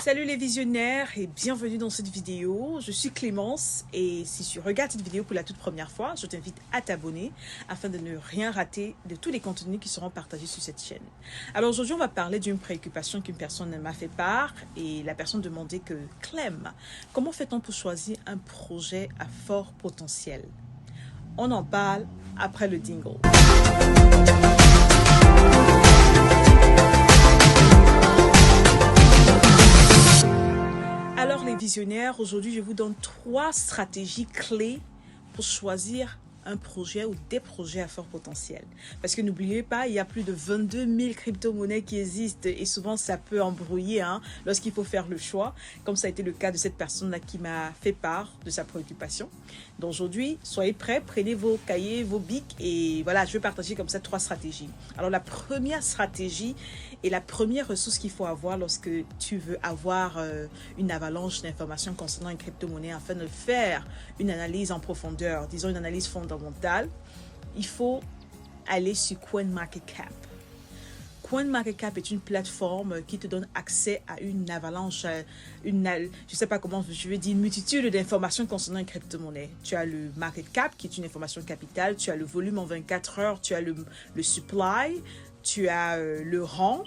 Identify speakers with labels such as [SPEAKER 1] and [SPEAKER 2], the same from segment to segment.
[SPEAKER 1] Salut les visionnaires et bienvenue dans cette vidéo. Je suis Clémence et si tu regardes cette vidéo pour la toute première fois, je t'invite à t'abonner afin de ne rien rater de tous les contenus qui seront partagés sur cette chaîne. Alors aujourd'hui, on va parler d'une préoccupation qu'une personne m'a fait part et la personne demandait que Clem, comment fait-on pour choisir un projet à fort potentiel? On en parle après le jingle. Alors les visionnaires, aujourd'hui je vous donne 3 stratégies clés pour choisir un projet ou des projets à fort potentiel. Parce que n'oubliez pas, il y a plus de 22 000 crypto-monnaies qui existent et souvent ça peut embrouiller lorsqu'il faut faire le choix, comme ça a été le cas de cette personne-là qui m'a fait part de sa préoccupation. Donc aujourd'hui, soyez prêts, prenez vos cahiers, vos bics et voilà, je vais partager comme ça 3 stratégies. Alors la première stratégie et la première ressource qu'il faut avoir lorsque tu veux avoir une avalanche d'informations concernant une crypto-monnaie afin de faire une analyse en profondeur, disons une analyse fondamentale, il faut aller sur CoinMarketCap. CoinMarketCap est une plateforme qui te donne accès à une avalanche, je ne sais pas comment je vais dire, une multitude d'informations concernant une crypto-monnaie. Tu as le market cap qui est une information capitale, tu as le volume en 24 heures, tu as le supply, tu as le rang.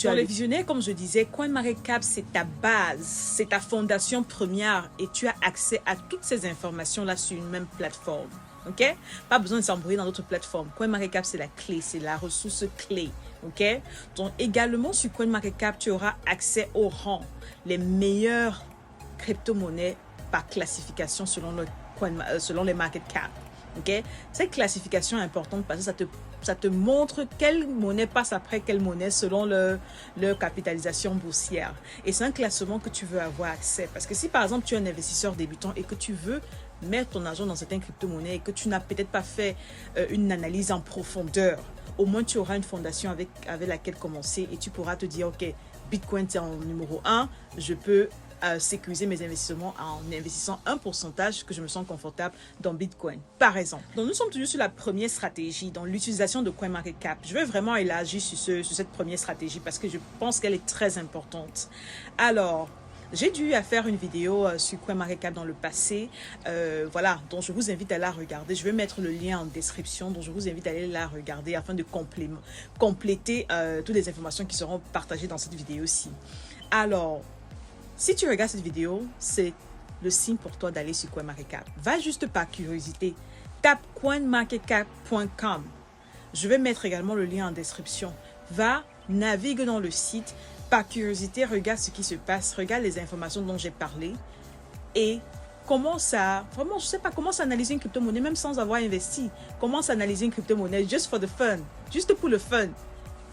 [SPEAKER 1] Dans les visionnaires, comme je disais, CoinMarketCap, c'est ta base, c'est ta fondation première et tu as accès à toutes ces informations-là sur une même plateforme. Ok? Pas besoin de s'embrouiller dans d'autres plateformes. CoinMarketCap, c'est la clé, c'est la ressource clé. Ok? Donc, également sur CoinMarketCap, tu auras accès au rang, les meilleures crypto-monnaies par classification selon les market cap. Okay? Cette classification est importante parce que ça te montre quelle monnaie passe après quelle monnaie selon leur capitalisation boursière. Et c'est un classement que tu veux avoir accès. Parce que si par exemple tu es un investisseur débutant et que tu veux mettre ton argent dans certaines crypto-monnaies et que tu n'as peut-être pas fait une analyse en profondeur, au moins tu auras une fondation avec laquelle commencer et tu pourras te dire, ok, Bitcoin c'est en numéro 1, je peux sécuriser mes investissements en investissant un pourcentage que je me sens confortable dans Bitcoin, par exemple. Donc, nous sommes toujours sur la première stratégie, dans l'utilisation de CoinMarketCap. Je vais vraiment élargir sur cette première stratégie parce que je pense qu'elle est très importante. Alors, j'ai dû faire une vidéo sur CoinMarketCap dans le passé, voilà, donc je vous invite à la regarder. Je vais mettre le lien en description, donc je vous invite à aller la regarder afin de compléter toutes les informations qui seront partagées dans cette vidéo-ci. Alors, si tu regardes cette vidéo, c'est le signe pour toi d'aller sur CoinMarketCap. Va juste par curiosité, tape coinmarketcap.com. Je vais mettre également le lien en description. Va, navigue dans le site, par curiosité, regarde ce qui se passe, regarde les informations dont j'ai parlé et commence à analyser une crypto-monnaie même sans avoir investi. Commence à analyser une crypto-monnaie just for the fun, juste pour le fun.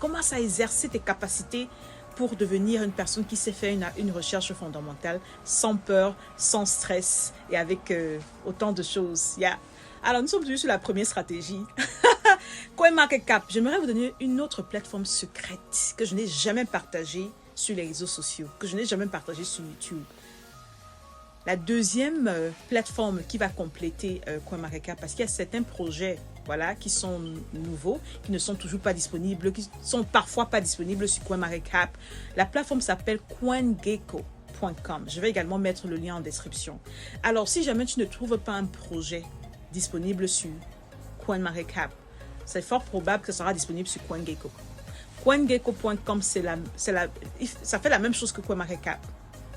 [SPEAKER 1] Commence à exercer tes capacités pour devenir une personne qui sait faire une recherche fondamentale sans peur, sans stress et avec autant de choses. Yeah. Alors, nous sommes toujours sur la première stratégie. CoinMarketCap, j'aimerais vous donner une autre plateforme secrète que je n'ai jamais partagée sur les réseaux sociaux, que je n'ai jamais partagée sur YouTube. La deuxième plateforme qui va compléter CoinMarketCap, parce qu'il y a certains projets qui sont nouveaux, qui ne sont toujours pas disponibles, qui sont parfois pas disponibles sur CoinMarketCap. La plateforme s'appelle CoinGecko.com. Je vais également mettre le lien en description. Alors, si jamais tu ne trouves pas un projet disponible sur CoinMarketCap, c'est fort probable que ça sera disponible sur CoinGecko. CoinGecko.com, ça fait la même chose que CoinMarketCap.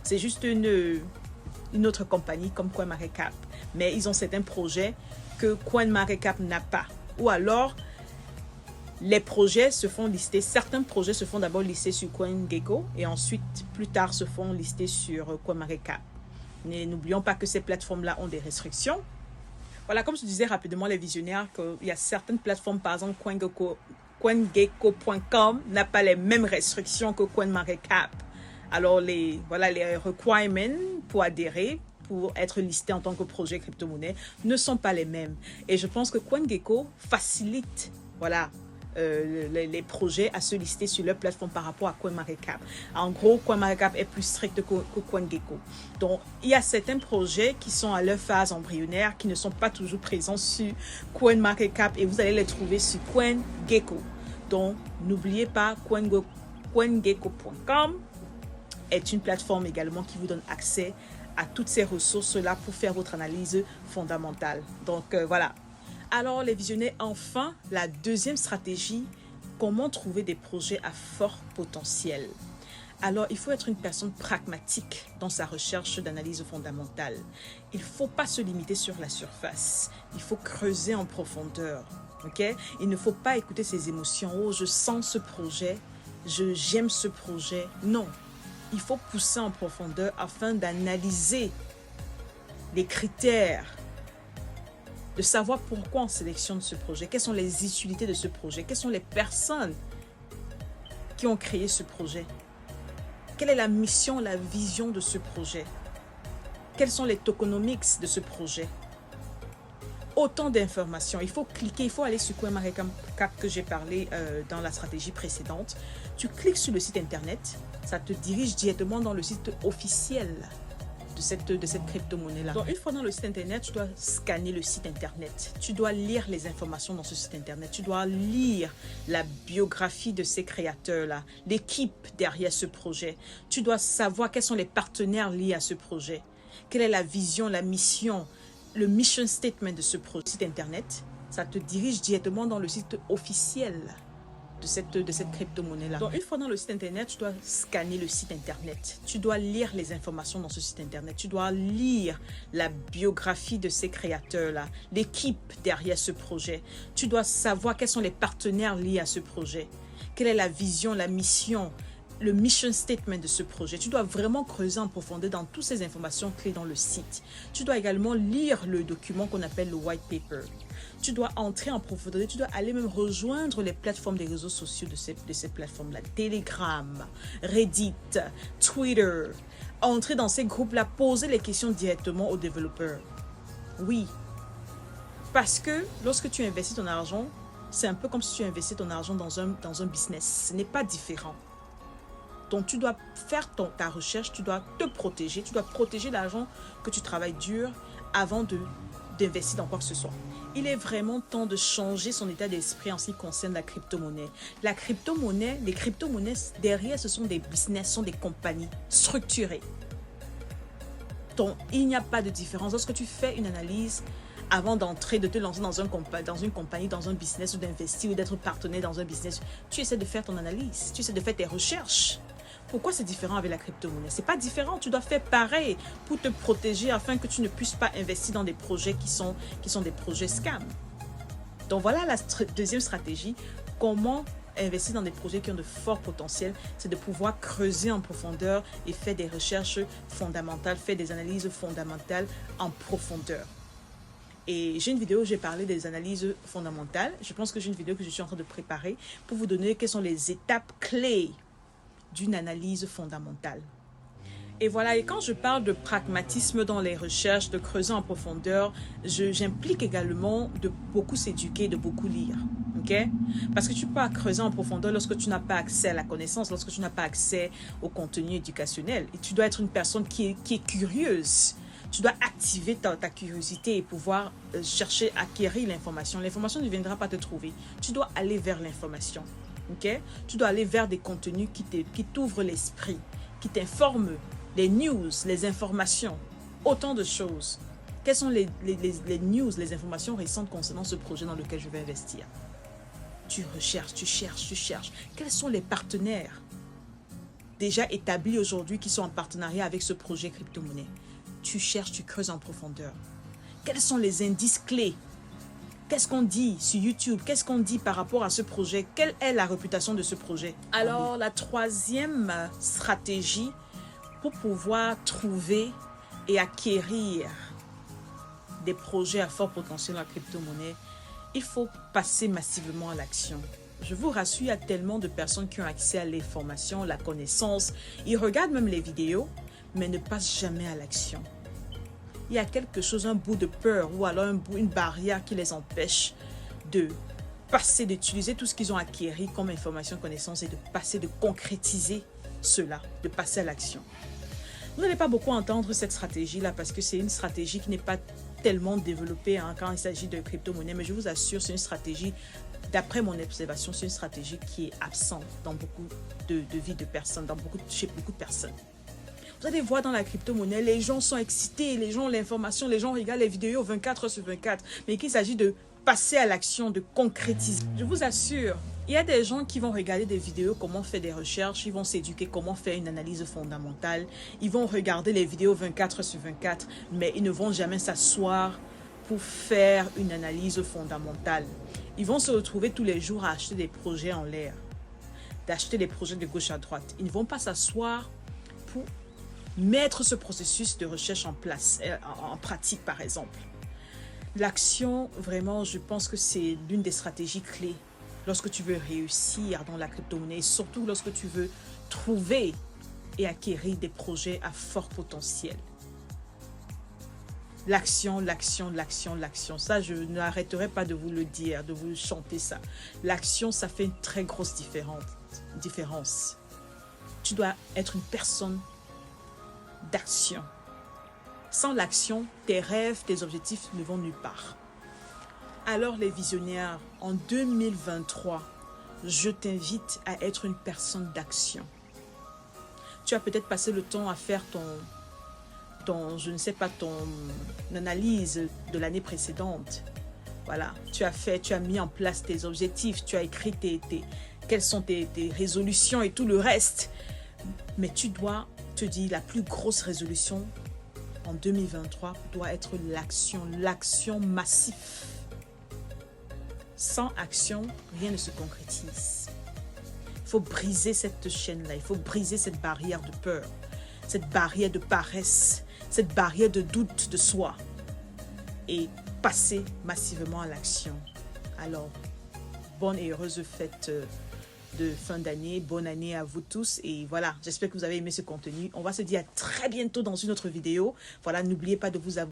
[SPEAKER 1] C'est juste une autre compagnie comme CoinMarketCap. Mais ils ont certains projets que CoinMarketCap n'a pas. Ou alors, les projets se font lister. Certains projets se font d'abord lister sur CoinGecko et ensuite, plus tard, se font lister sur CoinMarketCap. Mais n'oublions pas que ces plateformes-là ont des restrictions. Voilà, comme je disais rapidement, les visionnaires, qu'il y a certaines plateformes, par exemple CoinGecko.com n'a pas les mêmes restrictions que CoinMarketCap. Alors, les requirements pour adhérer, pour être listé en tant que projet crypto-monnaie, ne sont pas les mêmes. Et je pense que CoinGecko facilite, les projets à se lister sur leur plateforme par rapport à CoinMarketCap. En gros, CoinMarketCap est plus strict que CoinGecko. Donc, il y a certains projets qui sont à leur phase embryonnaire, qui ne sont pas toujours présents sur CoinMarketCap et vous allez les trouver sur CoinGecko. Donc, n'oubliez pas CoinGecko.com. est une plateforme également qui vous donne accès à toutes ces ressources-là pour faire votre analyse fondamentale. Donc voilà. Alors les visionnaires, enfin, la deuxième stratégie, comment trouver des projets à fort potentiel. Alors, il faut être une personne pragmatique dans sa recherche d'analyse fondamentale. Il ne faut pas se limiter sur la surface. Il faut creuser en profondeur. Okay? Il ne faut pas écouter ses émotions. Oh, je sens ce projet. J'aime ce projet. Non. Il faut pousser en profondeur afin d'analyser les critères, de savoir pourquoi on sélectionne ce projet, quelles sont les utilités de ce projet, quelles sont les personnes qui ont créé ce projet, quelle est la mission, la vision de ce projet, quels sont les tokenomics de ce projet. Autant d'informations. Il faut cliquer, il faut aller sur CoinMarketCap que j'ai parlé dans la stratégie précédente. Tu cliques sur le site internet, ça te dirige directement dans le site officiel de cette crypto-monnaie-là. Donc, une fois dans le site internet, tu dois scanner le site internet. Tu dois lire les informations dans ce site internet. Tu dois lire la biographie de ces créateurs-là, l'équipe derrière ce projet. Tu dois savoir quels sont les partenaires liés à ce projet. Quelle est la vision, la mission, le mission statement de ce site internet. Ça te dirige directement dans le site officiel de cette crypto-monnaie-là. Donc, une fois dans le site internet, tu dois scanner le site internet. Tu dois lire les informations dans ce site internet. Tu dois lire la biographie de ces créateurs-là, l'équipe derrière ce projet. Tu dois savoir quels sont les partenaires liés à ce projet. Quelle est la vision, la mission, le mission statement de ce projet. Tu dois vraiment creuser en profondeur dans toutes ces informations clés dans le site. Tu dois également lire le document qu'on appelle le white paper. Tu dois entrer en profondeur, tu dois aller même rejoindre les plateformes des réseaux sociaux de ces plateformes-là. Telegram, Reddit, Twitter. Entrer dans ces groupes-là, poser les questions directement aux développeurs. Oui, parce que lorsque tu investis ton argent, c'est un peu comme si tu investis ton argent dans un business. Ce n'est pas différent. Donc, tu dois faire ta recherche, tu dois te protéger, tu dois protéger l'argent que tu travailles dur avant d'investir dans quoi que ce soit. Il est vraiment temps de changer son état d'esprit en ce qui concerne la crypto-monnaie. La crypto-monnaie, les crypto-monnaies, derrière, ce sont des business, ce sont des compagnies structurées. Donc, il n'y a pas de différence. Lorsque tu fais une analyse, avant d'entrer, de te lancer dans une compagnie, dans un business, ou d'investir, ou d'être partenaire dans un business, tu essaies de faire ton analyse, tu essaies de faire tes recherches. Pourquoi c'est différent avec la crypto-monnaie? C'est pas différent, tu dois faire pareil pour te protéger afin que tu ne puisses pas investir dans des projets qui sont des projets scam. Donc voilà la deuxième stratégie. Comment investir dans des projets qui ont de forts potentiels? C'est de pouvoir creuser en profondeur et faire des recherches fondamentales, faire des analyses fondamentales en profondeur. Et j'ai une vidéo où j'ai parlé des analyses fondamentales. Je pense que j'ai une vidéo que je suis en train de préparer pour vous donner quelles sont les étapes clés d'une analyse fondamentale. Et voilà, et quand je parle de pragmatisme dans les recherches, de creuser en profondeur, j'implique également de beaucoup s'éduquer, de beaucoup lire. Okay? Parce que tu peux pas creuser en profondeur lorsque tu n'as pas accès à la connaissance, lorsque tu n'as pas accès au contenu éducationnel. Et tu dois être une personne qui est curieuse. Tu dois activer ta curiosité et pouvoir chercher à acquérir l'information. L'information ne viendra pas te trouver. Tu dois aller vers l'information. Okay? Tu dois aller vers des contenus qui t'ouvrent l'esprit, qui t'informent, les news, les informations, autant de choses. Quelles sont les news, les informations récentes concernant ce projet dans lequel je vais investir? Tu recherches, tu cherches. Quels sont les partenaires déjà établis aujourd'hui qui sont en partenariat avec ce projet crypto-monnaie? Tu cherches, tu creuses en profondeur. Quels sont les indices clés? Qu'est-ce qu'on dit sur YouTube? Qu'est-ce qu'on dit par rapport à ce projet? Quelle est la réputation de ce projet? Alors, la troisième stratégie pour pouvoir trouver et acquérir des projets à fort potentiel en crypto-monnaie, il faut passer massivement à l'action. Je vous rassure, il y a tellement de personnes qui ont accès à l'information, la connaissance. Ils regardent même les vidéos, mais ne passent jamais à l'action. Il y a quelque chose, un bout de peur ou alors une barrière qui les empêche de passer, d'utiliser tout ce qu'ils ont acquis comme information, connaissance et de concrétiser cela, de passer à l'action. Vous n'allez pas beaucoup entendre cette stratégie-là parce que c'est une stratégie qui n'est pas tellement développée quand il s'agit de crypto-monnaie, mais je vous assure, c'est une stratégie, d'après mon observation, c'est une stratégie qui est absente dans beaucoup de vies de personnes, chez beaucoup de personnes. Vous allez voir dans la crypto-monnaie, les gens sont excités, les gens ont l'information, les gens regardent les vidéos 24/24. Mais qu'il s'agit de passer à l'action, de concrétiser. Je vous assure, il y a des gens qui vont regarder des vidéos, comment faire des recherches, ils vont s'éduquer, comment faire une analyse fondamentale. Ils vont regarder les vidéos 24/24, mais ils ne vont jamais s'asseoir pour faire une analyse fondamentale. Ils vont se retrouver tous les jours à acheter des projets en l'air, d'acheter des projets de gauche à droite. Ils ne vont pas s'asseoir pour mettre ce processus de recherche en place, en pratique par exemple. L'action, vraiment, je pense que c'est l'une des stratégies clés lorsque tu veux réussir dans la crypto-monnaie, surtout lorsque tu veux trouver et acquérir des projets à fort potentiel. L'action, l'action, l'action, l'action. Ça, je n'arrêterai pas de vous le dire, de vous chanter ça. L'action, ça fait une très grosse différence. Tu dois être une personne d'action. Sans l'action, tes rêves, tes objectifs ne vont nulle part. Alors les visionnaires, en 2023, je t'invite à être une personne d'action. Tu as peut-être passé le temps à faire je ne sais pas, ton analyse de l'année précédente. Voilà, tu as mis en place tes objectifs, tu as écrit quelles sont tes résolutions et tout le reste. Mais tu dois te dire, la plus grosse résolution en 2023 doit être l'action massive. Sans action, rien ne se concrétise. Il faut briser cette chaîne-là, il faut briser cette barrière de peur, cette barrière de paresse, cette barrière de doute de soi et passer massivement à l'action. Alors, bonne et heureuse fête de fin d'année, bonne année à vous tous et voilà, j'espère que vous avez aimé ce contenu. On va se dire à très bientôt dans une autre vidéo. Voilà, n'oubliez pas de vous abonner.